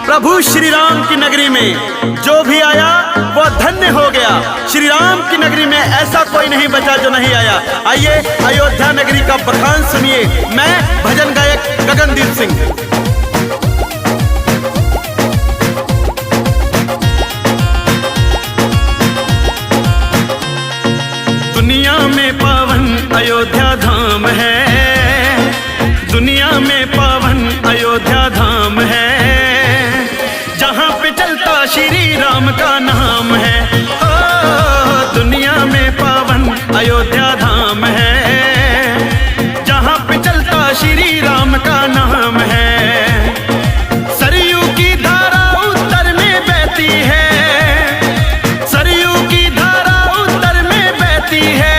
प्रभु श्री राम की नगरी में जो भी आया वो धन्य हो गया। श्री राम की नगरी में ऐसा कोई नहीं बचा जो नहीं आया। आइए अयोध्या नगरी का बखान सुनिए। मैं भजन गायक गगनदीप सिंह। दुनिया में पावन अयोध्या धाम है, दुनिया में पावन अयोध्या धाम है, जहाँ पे चलता श्री राम का नाम है। ओ दुनिया में पावन अयोध्या धाम है, जहाँ पे चलता श्री राम का नाम है। सरयू की धारा उत्तर में बहती है, सरयू की धारा उत्तर में बहती है,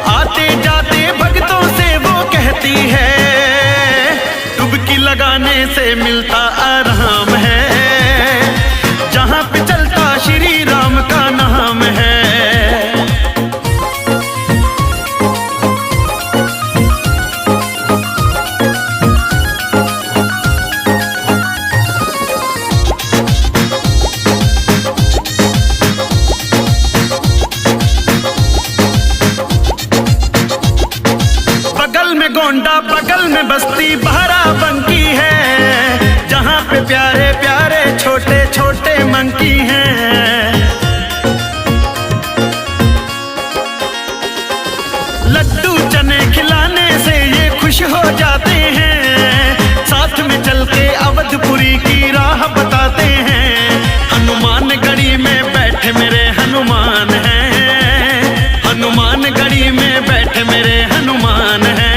आते जाते भक्तों से वो कहती है, डुबकी लगाने से मिलता आराम है, जहाँ पे चलता श्री राम का नाम है। बगल में गोंडा बगल में बस्ती बाराबंकी है, जहाँ पे प्यारे प्यारे छोटे छोटे मंकी हैं। लड्डू चने खिलाने से ये खुश हो जाते हैं, साथ में चल के अवधपुरी की राह बताते हैं। हनुमान गढ़ी में बैठे मेरे हनुमान हैं, हनुमान गढ़ी में बैठे मेरे हनुमान हैं,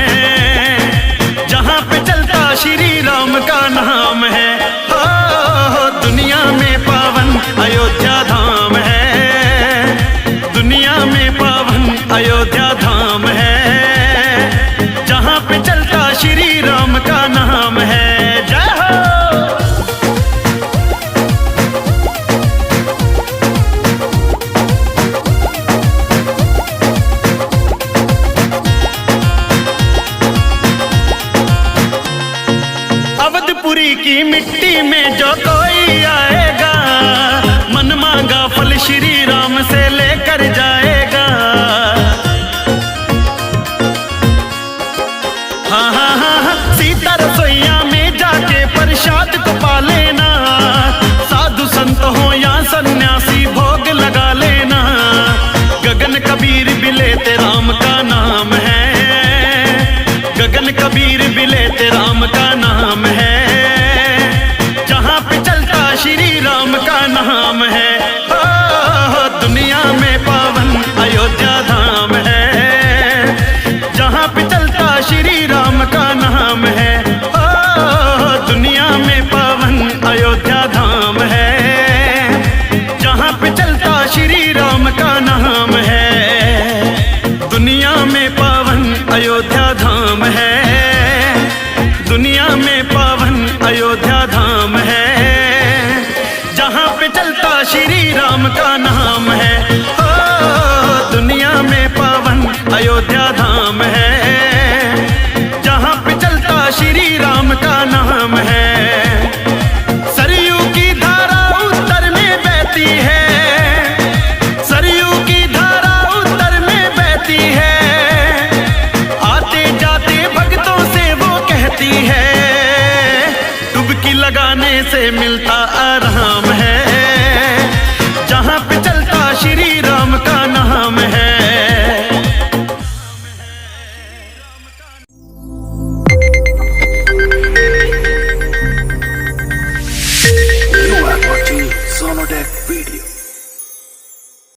जहाँ पे चलता श्री राम का नाम है। ओ दुनिया में पावन अयोध्या धाम है, दुनिया में पावन अयोध्या धाम है, जहाँ पे चलता श्री राम का नाम है। जय हो। अवधपुरी की मिट्टी में जो कोई आएगा, मन मांगा फल श्री राम से लेकर जाएगा। हाँ हाँ हाँ हाँ, सीता रसोईया में जाके प्रसाद को पा लेना, साधु संत हो या सन्यासी भोग लगा लेना। गगन कबीर भी लेते राम का नाम है, गगन कबीर भी लेते राम का नाम है, जहाँ पे चलता श्री राम का नाम है। ओ दुनिया में पावन अयोध्या धाम है, जहाँ पे चलता श्री राम का नाम है। ओ दुनिया में पावन अयोध्या धाम है, जहाँ पे चलता श्री राम का नाम है। दुनिया में पावन अयोध्या धाम है, दुनिया में पावन अयोध्या धाम है, जहाँ पे चलता श्री राम का नाम है। ओ दुनिया में पावन अयोध्या धाम है, जहाँ पे चलता श्री राम का नाम है। सरयू की धारा उत्तर में बहती है, सरयू की धारा उत्तर में बहती है, आते जाते भक्तों से वो कहती है, डुबकी लगाने से मिलता आराम है, जहाँ पे चलता श्री राम का नाम है। You are watching Sonodec Video.